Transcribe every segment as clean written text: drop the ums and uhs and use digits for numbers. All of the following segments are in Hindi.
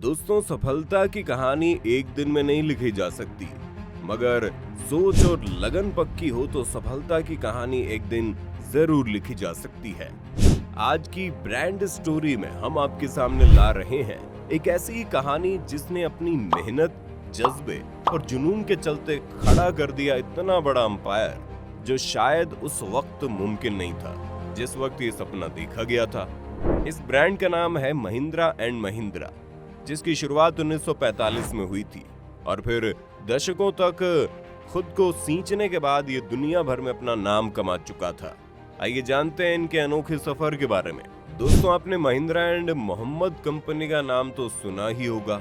दोस्तों, सफलता की कहानी एक दिन में नहीं लिखी जा सकती, मगर सोच और लगन पक्की हो तो सफलता की कहानी एक दिन जरूर लिखी जा सकती है। आज की ब्रांड स्टोरी में हम आपके सामने ला रहे हैं एक ऐसी कहानी जिसने अपनी मेहनत, जज्बे और जुनून के चलते खड़ा कर दिया इतना बड़ा अंपायर जो शायद उस वक्त मुमकिन नहीं था जिस वक्त ये सपना देखा गया था। इस ब्रांड का नाम है महिंद्रा एंड महिंद्रा, जिसकी शुरुआत 1945 में हुई थी और फिर दशकों तक खुद को सींचने के बाद ये दुनिया भर में अपना नाम कमा चुका था। आइए जानते हैं इनके अनोखे सफर के बारे में। दोस्तों, आपने महिंद्रा एंड मोहम्मद कंपनी का नाम तो सुना ही होगा।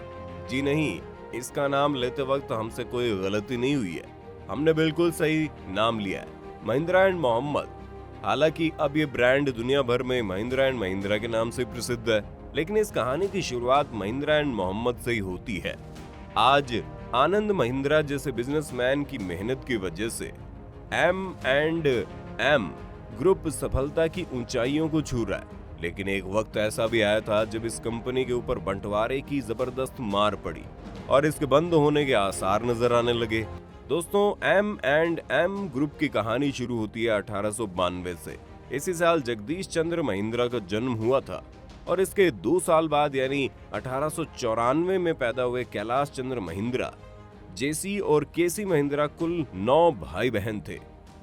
जी नहीं, इसका नाम लेते वक्त हमसे कोई गलती नहीं हुई है, हमने बिल्कुल सही नाम लिया है, महिंद्रा एंड मोहम्मद। हालांकि अब ये ब्रांड दुनिया भर में महिंद्रा एंड महिंद्रा के नाम से प्रसिद्ध है, लेकिन इस कहानी की शुरुआत महिंद्रा एंड मोहम्मद से ही होती है। आज आनंद महिंद्रा जैसे बिजनेसमैन की मेहनत की वजह से M&M ग्रुप सफलता की ऊंचाइयों को छू रहा है। लेकिन एक वक्त ऐसा भी आया था जब इस कंपनी के ऊपर बंटवारे की जबरदस्त मार पड़ी और इसके बंद होने के आसार नजर आने लगे। दोस्तों, M&M ग्रुप की कहानी शुरू होती है 1892 से। इसी साल जगदीश चंद्र महिंद्रा का जन्म हुआ था और इसके 2 साल बाद यानी 1894 में पैदा हुए कैलाश चंद्र महिंद्रा, जेसी और केसी महिंद्रा कुल 9 भाई बहन थे।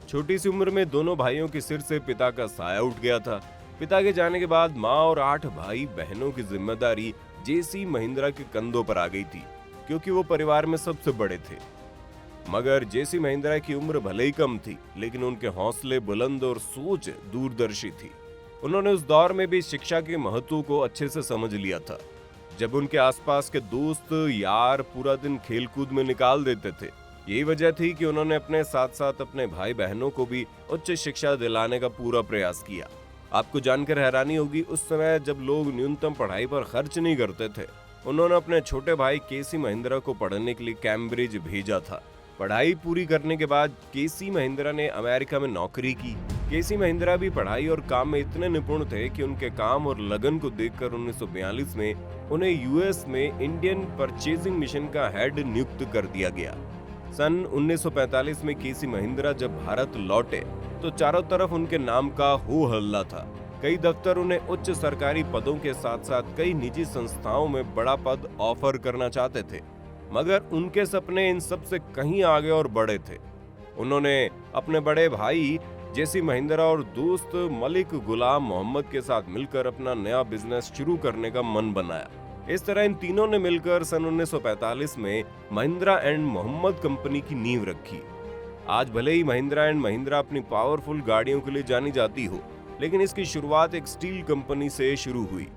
छोटी सी उम्र में दोनों भाइयों के सिर से पिता का साया उठ गया था। पिता के जाने के बाद माँ और 8 भाई बहनों की जिम्मेदारी जेसी महिंद्रा के कंधों पर आ गई थी, क्योंकि वो परिवार में सबसे बड़े थे। मगर जेसी महिंद्रा की उम्र भले ही कम थी, लेकिन उनके हौसले बुलंद और सोच दूरदर्शी थी। उन्होंने उस दौर में भी शिक्षा के महत्व को अच्छे से समझ लिया था। जब उनके आसपास के दोस्त यार पूरा दिन खेलकूद में निकाल देते थे, यही वजह थी कि उन्होंने अपने साथ साथ अपने भाई बहनों को भी उच्च शिक्षा दिलाने का पूरा प्रयास किया। आपको जानकर हैरानी होगी, उस समय जब लोग न्यूनतम पढ़ाई पर खर्च नहीं करते थे, उन्होंने अपने छोटे भाई केसी महिंद्रा को पढ़ने के लिए कैम्ब्रिज भेजा था। पढ़ाई पूरी करने के बाद केसी महिंद्रा ने अमेरिका में नौकरी की। केसी महिंद्रा भी पढ़ाई और काम में इतने निपुण थे कि उनके काम और लगन को देखकर 1942 में उन्हें यूएस में इंडियन परचेजिंग मिशन का हेड नियुक्त कर दिया गया। सन 1945 में केसी महिंद्रा जब भारत लौटे तो चारों तरफ उनके नाम का हो हल्ला था। कई दफ्तर उन्हें उच्च सरकारी पदों के साथ साथ कई निजी संस्थाओं में बड़ा पद ऑफर करना चाहते थे, मगर उनके सपने इन सब से कहीं आगे और बड़े थे। उन्होंने अपने बड़े भाई जेसी महिंद्रा और दोस्त मलिक गुलाम मोहम्मद के साथ मिलकर अपना नया बिजनेस शुरू करने का मन बनाया। इस तरह इन तीनों ने मिलकर सन 1945 में महिंद्रा एंड मोहम्मद कंपनी की नींव रखी। आज भले ही महिंद्रा एंड महिंद्रा अपनी पावरफुल गाड़ियों के लिए जानी जाती हो, लेकिन इसकी शुरुआत एक स्टील कंपनी से शुरू हुई।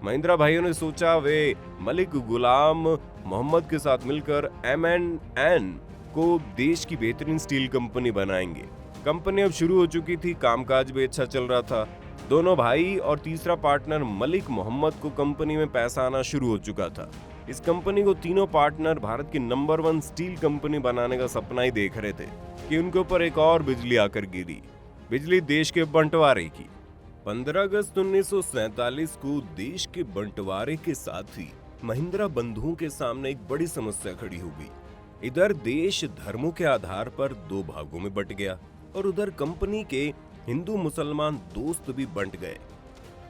महिंद्रा भाइयों ने सोचा वे मलिक गुलाम मोहम्मद के साथ मिलकर M&M को देश की बेहतरीन स्टील कंपनी बनाएंगे। कंपनी अब शुरू हो चुकी थी, कामकाज भी अच्छा चल रहा था। दोनों भाई और तीसरा पार्टनर मलिक मोहम्मद को कंपनी में पैसा आना शुरू हो चुका था। इस कंपनी को तीनों पार्टनर भारत की नंबर 1 स्टील कंपनी बनाने का सपना ही देख रहे थे कि उनके ऊपर एक और बिजली आकर गिरी, बिजली देश के बंटवारे की। 15 अगस्त 1947 को देश के बंटवारे के साथ ही महिंद्रा बंधुओं के सामने एक बड़ी समस्या खड़ी हो गई। इधर देश धर्मों के आधार पर 2 भागों में बंट गया और उधर कंपनी के हिंदू मुसलमान दोस्त भी बंट गए।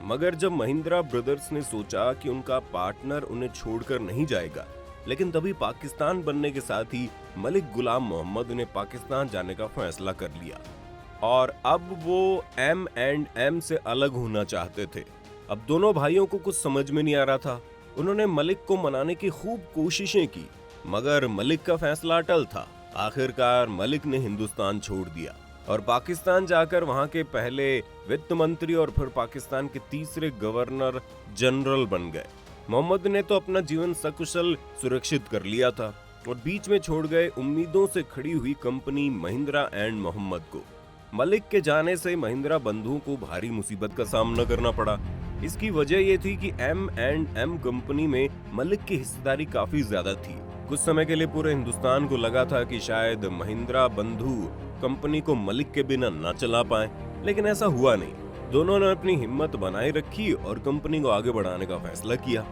मगर जब महिंद्रा ब्रदर्स ने सोचा कि उनका पार्टनर उन्हें छोड़कर नहीं जाएगा, लेकिन तभी पाकिस्तान बनने के साथ ही मलिक गुलाम मोहम्मद ने पाकिस्तान जाने का फैसला कर लिया और अब वो M&M से अलग होना चाहते थे। अब दोनों भाइयों को कुछ समझ में नहीं आ रहा था। उन्होंने मलिक को मनाने की खूब कोशिशें की, मगर मलिक का फैसला अटल था। आखिरकार मलिक ने हिंदुस्तान छोड़ दिया और पाकिस्तान जाकर वहां के पहले वित्त मंत्री और फिर पाकिस्तान के तीसरे गवर्नर जनरल बन गए। मोहम्मद ने तो अपना जीवन सकुशल सुरक्षित कर लिया था और बीच में छोड़ गए उम्मीदों से खड़ी हुई कंपनी महिंद्रा एंड मोहम्मद को। मलिक के जाने से महिंद्रा बंधुओं को भारी मुसीबत का सामना करना पड़ा। इसकी वजह यह थी कि M&M कंपनी में मलिक की हिस्सेदारी काफी ज्यादा थी। कुछ समय के लिए पूरे हिंदुस्तान को लगा था कि शायद महिंद्रा बंधु कंपनी को मलिक के बिना न चला पाए, लेकिन ऐसा हुआ नहीं। दोनों ने अपनी हिम्मत बनाए रखी और कंपनी को आगे बढ़ाने का फैसला किया।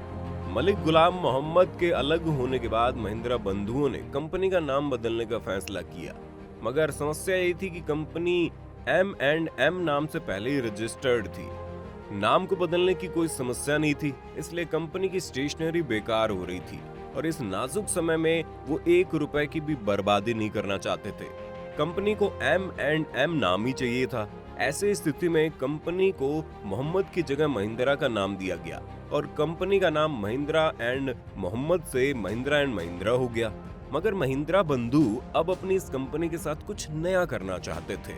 मलिक गुलाम मोहम्मद के अलग होने के बाद महिंद्रा बंधुओं ने कंपनी का नाम बदलने का फैसला किया, मगर समस्या ये थी कि कंपनी M&M नाम से पहले ही रजिस्टर्ड थी। नाम को बदलने की कोई समस्या नहीं थी, इसलिए कंपनी की स्टेशनरी बेकार हो रही थी और इस नाजुक समय में वो 1 रुपए की भी बर्बादी नहीं करना चाहते थे। कंपनी को M&M नाम ही चाहिए था। ऐसे स्थिति में कंपनी को मोहम्मद की जगह महिंद्रा का नाम दिया गया और कंपनी का नाम महिंद्रा एंड मोहम्मद से महिंद्रा एंड महिंद्रा हो गया। मगर महिंद्रा बंधु अब अपनी इस कंपनी के साथ कुछ नया करना चाहते थे।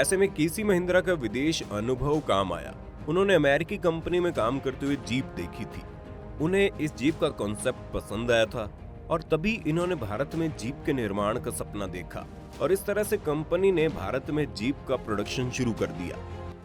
ऐसे में केसी महिंद्रा का विदेश अनुभव काम आया। उन्होंने अमेरिकी कंपनी में काम करते हुए जीप देखी थी। उन्हें इस जीप का कॉन्सेप्ट पसंद आया था और तभी इन्होंने भारत में जीप के निर्माण का सपना देखा और इस तरह से कंपनी ने भारत में जीप का प्रोडक्शन शुरू कर दिया।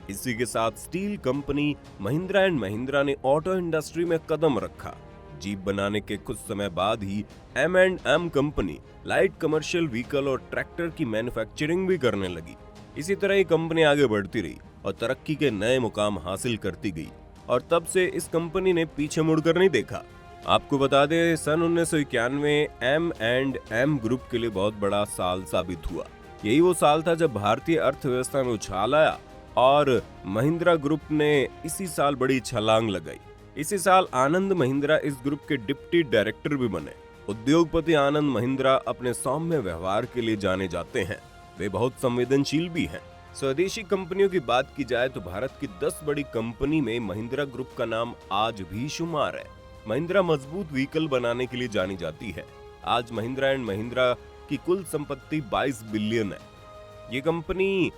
इसी के साथ steel company Mahindra and Mahindra ने ऑटो इंडस्ट्री में कदम रखा। जीप बनाने के कुछ समय बाद ही M&M company light commercial vehicle और ट्रैक्टर की मैन्युफैक्चरिंग भी करने लगी। इसी तरह ये कंपनी आगे बढ़ती रही और तरक्की के नए मुकाम हासिल करती गई और तब से इस कंपनी ने पीछे मुड़कर नहीं देखा। आपको बता दें, सन 1991 M&M ग्रुप के लिए बहुत बड़ा साल साबित हुआ। यही वो साल था जब भारतीय अर्थव्यवस्था में उछाल आया और महिंद्रा ग्रुप ने इसी साल बड़ी छलांग लगाई। इसी साल आनंद महिंद्रा इस ग्रुप के डिप्टी डायरेक्टर भी बने। उद्योगपति आनंद महिंद्रा अपने सौम्य व्यवहार के लिए जाने जाते हैं। वे बहुत संवेदनशील भी हैं। स्वदेशी कंपनियों की बात की जाए तो भारत की 10 बड़ी कंपनी में महिंद्रा ग्रुप का नाम आज भी शुमार है। महिंद्रा मजबूत व्हीकल बनाने के लिए जानी जाती है। आज महिंद्रा एंड महिंद्रा की कुल संपत्ति 22 बिलियन है। ये company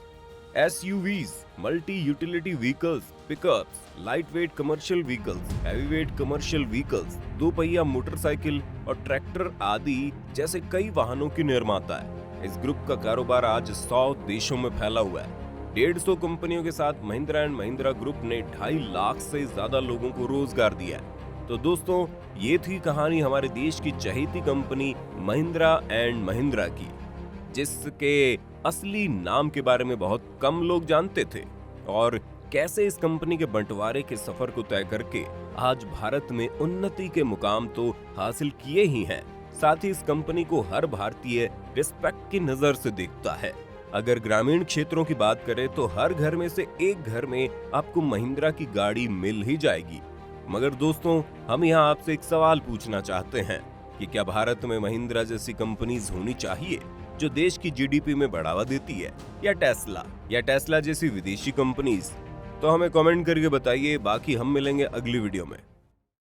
SUVs, multi utility vehicles, pickups, light weight commercial vehicles, heavy weight commercial vehicles, 2 पहिया मोटरसाइकिल और ट्रैक्टर आदि जैसे कई वाहनों की निर्माता है। इस ग्रुप का कारोबार आज 100 देशों में फैला हुआ है। 150 कंपनियों के साथ महिंद्रा एंड महिंद्रा ग्रुप ने 2.5 लाख से ज्यादा लोगों को रोजगार दिया है। तो दोस्तों, ये थी कहानी हमारे देश की चहेती कंपनी महिंद्रा एंड महिंद्रा की, जिसके असली नाम के बारे में बहुत कम लोग जानते थे और कैसे इस कंपनी के बंटवारे के सफर को तय करके आज भारत में उन्नति के मुकाम तो हासिल किए ही हैं, साथ ही इस कंपनी को हर भारतीय रिस्पेक्ट की नजर से देखता है। अगर ग्रामीण क्षेत्रों की बात करें तो हर घर में से एक घर में आपको महिंद्रा की गाड़ी मिल ही जाएगी। मगर दोस्तों, हम यहाँ आपसे एक सवाल पूछना चाहते हैं कि क्या भारत में महिंद्रा जैसी कंपनीज होनी चाहिए जो देश की GDP में बढ़ावा देती है, या टेस्ला जैसी विदेशी कंपनीज? तो हमें कमेंट करके बताइए। बाकी हम मिलेंगे अगली वीडियो में।